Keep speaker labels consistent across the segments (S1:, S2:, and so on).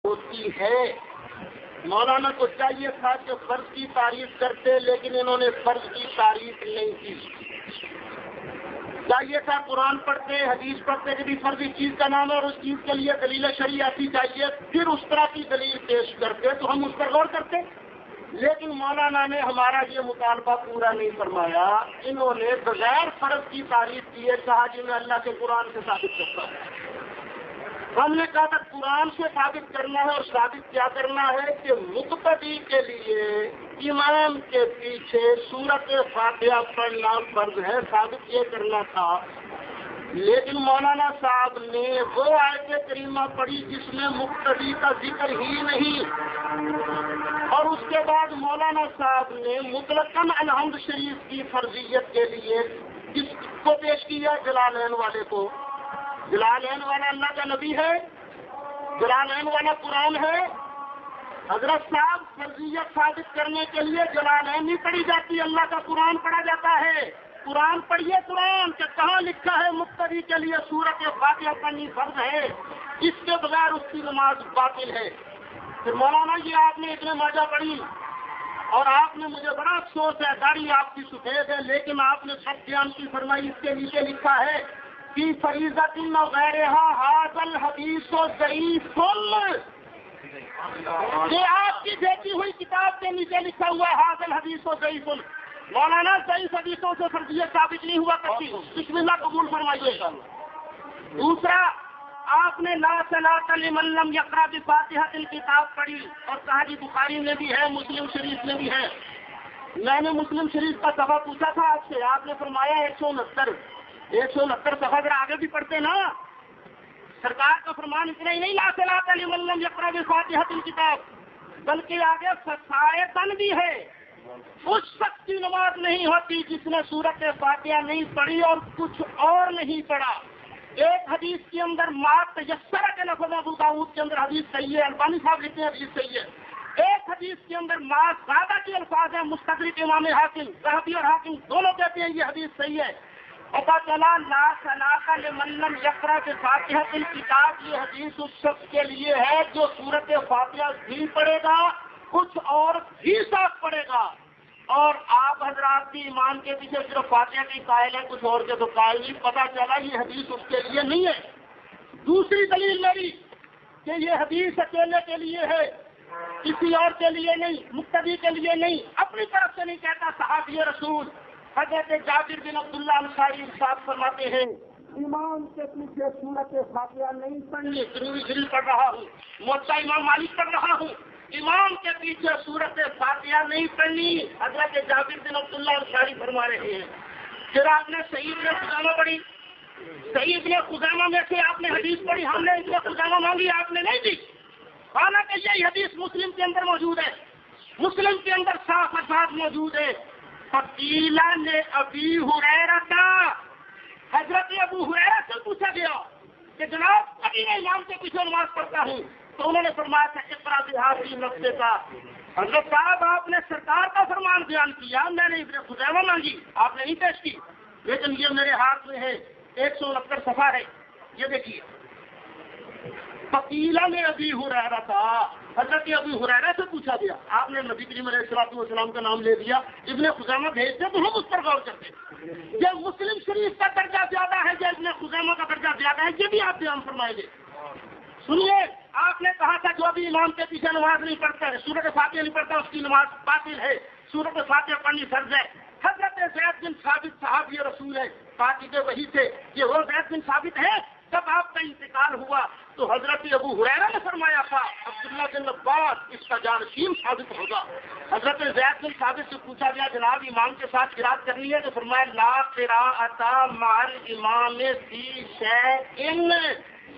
S1: ہوتی ہے۔ مولانا کو چاہیے تھا کہ فرض کی تعریف کرتے، لیکن انہوں نے فرض کی تعریف نہیں کی۔ چاہیے تھا قرآن پڑھتے، حدیث پڑھتے کہ بھی فرضی چیز کا نام ہے اور اس چیز کے لیے دلیل شرعی ایسی چاہیے، پھر اس طرح کی دلیل پیش کرتے تو ہم اس پر غور کرتے۔ لیکن مولانا نے ہمارا یہ مطالبہ پورا نہیں فرمایا، انہوں نے بغیر فرض کی تعریف کیے، کہا جی میں اللہ کے قرآن سے ثابت کرتا ہوں۔ ہم نے کہا تھا قرآن سے ثابت کرنا ہے، اور ثابت کیا کرنا ہے کہ مقتدی کے لیے امام کے پیچھے سورت فاتحہ پڑھنا فرض ہے، ثابت یہ کرنا تھا۔ لیکن مولانا صاحب نے وہ آیت کریمہ پڑھی جس میں مقتدی کا ذکر ہی نہیں، اور اس کے بعد مولانا صاحب نے مطلقاً الحمد شریف کی فرضیت کے لیے کس کو پیش کیا؟ جلالین والے کو۔ جلالین والا اللہ کا نبی ہے، جلالین والا قرآن ہے۔ حضرت صاحب فرضیت ثابت کرنے کے لیے جلالین نہیں پڑھی جاتی، اللہ کا قرآن پڑھا جاتا ہے۔ قرآن پڑھیے، قرآن کہ کہاں لکھا ہے مقتدی کے لیے سورت فاتحہ پڑھنی فرض ہے، اس کے بغیر اس کی نماز باطل ہے۔ پھر مولانا یہ آپ نے اتنے ماجہ پڑھی، اور آپ نے، مجھے بڑا افسوس ہے، داڑھی آپ کی سفید ہے، لیکن آپ نے سب بیان کی فرمائی، اس کے نیچے لکھا ہے کہ فریضۃ وغیرہ ھذا الحدیث ضعیف۔ یہ آپ کی دیکھی ہوئی کتاب کے نیچے لکھا ہوا ہے ھذا الحدیث ضعیف۔ مولانا ضعیف حدیثوں سے فرضیت ثابت نہیں ہوا کرتی، بسم اللہ قبول فرمائیے۔ دوسرا، آپ نے لا صلاۃ لمن لم یقرأ بفاتحۃ الکتاب پڑھی، اور کہا جی بخاری میں بھی ہے، مسلم شریف میں بھی ہے۔ میں نے مسلم شریف کا صفحہ پوچھا تھا آپ سے، آپ نے فرمایا 169 صفحہ، ذرا آگے بھی پڑھتے نا۔ سرکار کا فرمان اتنا ہی نہیں، لا صلاۃ لمن لم یقرأ بفاتحۃ الکتاب، بلکہ آگے فسائتن بھی ہے، اس شخص کی نماز نہیں ہوتی جس نے سورت فاتحہ نہیں پڑھی اور کچھ اور نہیں پڑھا۔ ایک حدیث کے اندر ما تیسر کے لفظ ابو داؤد کے اندر حدیث صحیح ہے، البانی صاحب لکھتے ہیں حدیث صحیح ہے۔ ایک حدیث کے اندر ما زیادہ کے الفاظ ہیں، مستدرک امام حاکم، ذہبی اور حاکم دونوں کہتے ہیں یہ حدیث صحیح ہے۔ پتا چلا لا صلاۃ لمن لم یقرأ بفاتحۃ الکتاب، یہ حدیث اس شخص کے لیے ہے جو سورت فاتحہ بھی پڑھے گا، کچھ اور بھی ساتھ پڑھے گا، اور آپ حضرات کی ایمان کے پیچھے صرف فاتحہ کی قائل ہے، کچھ اور کے تو قائل نہیں۔ پتا چلا یہ حدیث اس کے لیے نہیں ہے۔ دوسری دلیل میری کہ یہ حدیث اکیلے کے لیے ہے، کسی اور کے لیے نہیں، مقتدی کے لیے نہیں، اپنی طرف سے نہیں کہتا، صحابی رسول حضرت جابر بن عبداللہ انصاری صاحب فرماتے ہیں امام کے پیچھے سورت فاتحہ نہیں پڑھنی، ضروری شریف پڑھ رہا ہوں، موطا امام مالک پڑھ رہا ہوں، امام کے پیچھے سورت فاتحہ نہیں پڑھنی، حضرت جابر بن عبداللہ انصاری فرما رہے ہیں۔ پھر آپ نے صحیح ابن خزیمہ پڑھی، صحیح ابن خزیمہ میں سے آپ نے حدیث پڑھی، ہم نے ابن خزیمہ مانگی، آپ نے نہیں دی، حالانکہ یہ حدیث مسلم کے اندر موجود ہے، مسلم کے اندر صاف الفاظ موجود ہے۔ فقیل نے ابی ہریرہ کا، حضرت ابو ہریرہ سے پوچھا گیا کہ جناب ابھی میں امام کے پیچھے نماز پڑھتا ہوں، تو انہوں نے فرمایا تھا اقرا بہذی نفس کا۔ حضرت صاحب آپ نے سرکار کا فرمان بیان کیا، میں نے ابن خزیمہ مانگی، آپ نے نہیں پیش کی، لیکن یہ میرے ہاتھ میں ہے 169 صفحہ ہے، یہ دیکھیے۔ فقیلہ نے ابی ہریرہ تھا، حضرت ابی ہریرہ سے پوچھا گیا، آپ نے نبی کریم علیہ السلام کا نام لے دیا، ابن خزیمہ بھیجتے تو ہم اس پر غور کرتے۔ یہ مسلم شریف کا درجہ زیادہ ہے، یہ ابن خزیمہ کا درجہ زیادہ ہے، یہ بھی آپ بیان فرمائیں گے۔ سنیے، آپ نے کہا تھا جو بھی امام کے پیچھے نماز نہیں پڑھتا ہے، سورت فاتحہ نہیں پڑھتا، اس کی نماز باطل ہے، سورت فاتحہ پڑھنی فرض ہے۔ حضرت زید بن ثابت صحابی رسول ہے، فاتحہ وہی تھے، یہ وہ زید بن ثابت ہے۔ جب آپ کا انتقال ہوا تو حضرت ابو ہریرہ نے فرمایا تھا عبداللہ بن عباس اس کا جانشین ثابت ہوگا۔ حضرت زید بن ثابت سے پوچھا گیا جناب امام کے ساتھ قرات کرنی ہے، تو فرمایا لا قراءۃ مع الامام فی شیء،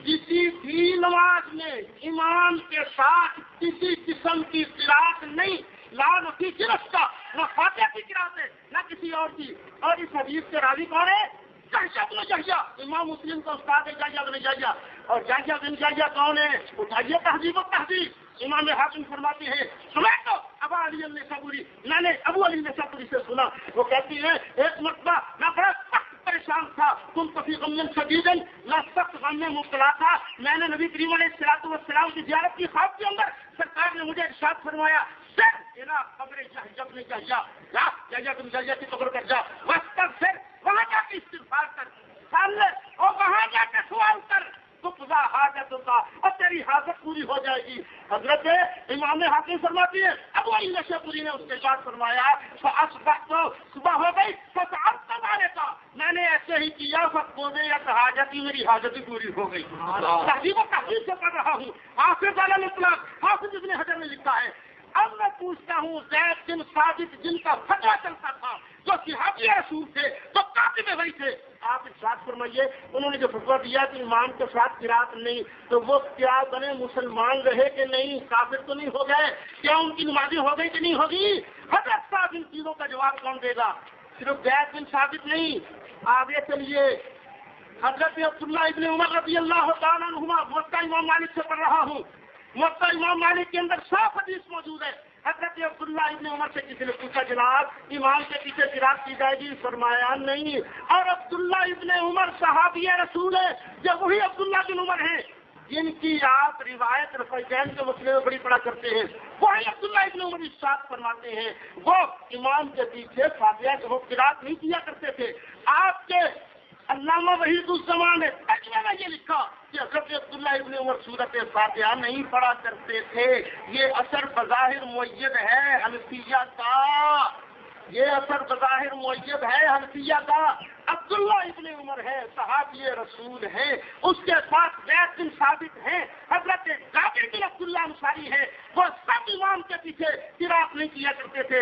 S1: کسی بھی نماز میں امام کے ساتھ کسی قسم کی قرات نہیں، لا نفی جرس کا، نہ فاتحہ کی قرات ہے نہ کسی اور کی۔ اور اس حدیث کے راوی کون ہے؟ یحییٰ بن یحییٰ، امام مسلم کا استاد ہے یحییٰ بن یحییٰ، اور یحییٰ بن یحییٰ کون ہے؟ اٹھائیے تہذیب و تہذیب، امام حاکم فرماتے ہیں سنا تو ابا علی النسابوری، میں نے ابو علی النسابوری سے سنا، وہ کہتی ہے ایک مرتبہ میں بڑا سخت پریشان پریشان تھا، تم تو فی غم شدید، میں سخت غم میں مبتلا تھا. میں نے نبی کریم علیہ السلام کی زیارت کی. خواب کے اندر سرکار نے مجھے ارشاد فرمایا سر الا قبر جہجب نے جہجہ تم جہجہ کی قبر کر جا، واستغفر، وہاں جا کے استغفار کر، سامنے اور وہاں جا کے سوال کر، تقضی حاجتوں کا، اور تیری حاجت پوری ہو جائے گی. حضرت امام حاکم فرماتی ہے ابو علی نشاپوری نے اس کے بعد فرمایا فاصبحت، صبح ہو گئی، فسألت ذلك، میں نے ایسے ہی کیا، فقضیت حاجتی، میری حاجت ہی پوری ہو گئی. تہذیب و تحقیق سے پڑھ رہا ہوں. حافظ علی الاطلاق، حافظ ابن حجر نے لکھا ہے. اب میں پوچھتا ہوں زید بن ثابت جن کا فتویٰ چلتا تھا، جو صحابی رسول تھے، جو کاتب وحی تھے، آپ ارشاد فرمائیے انہوں نے جو فتویٰ دیا کہ امام کے ساتھ قرات نہیں، تو وہ کیا بنے مسلمان رہے کہ نہیں؟ کافر تو نہیں ہو گئے؟ کیا ان کی نمازی ہو گئی کہ نہیں ہوگی؟ حضرت صاحب ان چیزوں کا جواب کون دے گا؟ صرف زید بن ثابت نہیں، آگے چلیے. حضرت عبداللہ ابن عمر رضی اللہ تعالیٰ عنہما، موطا امام مالک سے پڑھ رہا ہوں. موطا امام مالک کے اندر صاف حدیث موجود ہے. حضرت عبداللہ ابن عمر سے کسی نے پوچھا جناب امام کے پیچھے قرات کی جائے گی؟ فرمایا نہیں. اور عبداللہ ابن عمر صحابی رسول ہے، جب وہی عبداللہ بن عمر ہیں جن کی آپ روایت رفیعین کے مسئلے میں بڑی پڑا کرتے ہیں، وہی عبداللہ ابن عمر ارشاد فرماتے ہیں وہ امام کے پیچھے فاتحہ کے وہ قرات نہیں کیا کرتے تھے. آپ کے علامہ وحید الزمان نے ترجمے میں یہ لکھا کہ حضرت عبداللہ ابن عمر سورت فاتحہ نہیں پڑھا کرتے تھے. یہ اثر بظاہر مؤید ہے حنفیہ کا، یہ اثر بظاہر مؤید ہے حنفیہ کا. عبداللہ ابن عمر ہے، صحابی رسول ہیں، اس کے ساتھ زید بن ثابت ہیں، حضرت جابر بن عبداللہ انصاری ہے، وہ سب امام کے پیچھے قرات نہیں کیا کرتے تھے.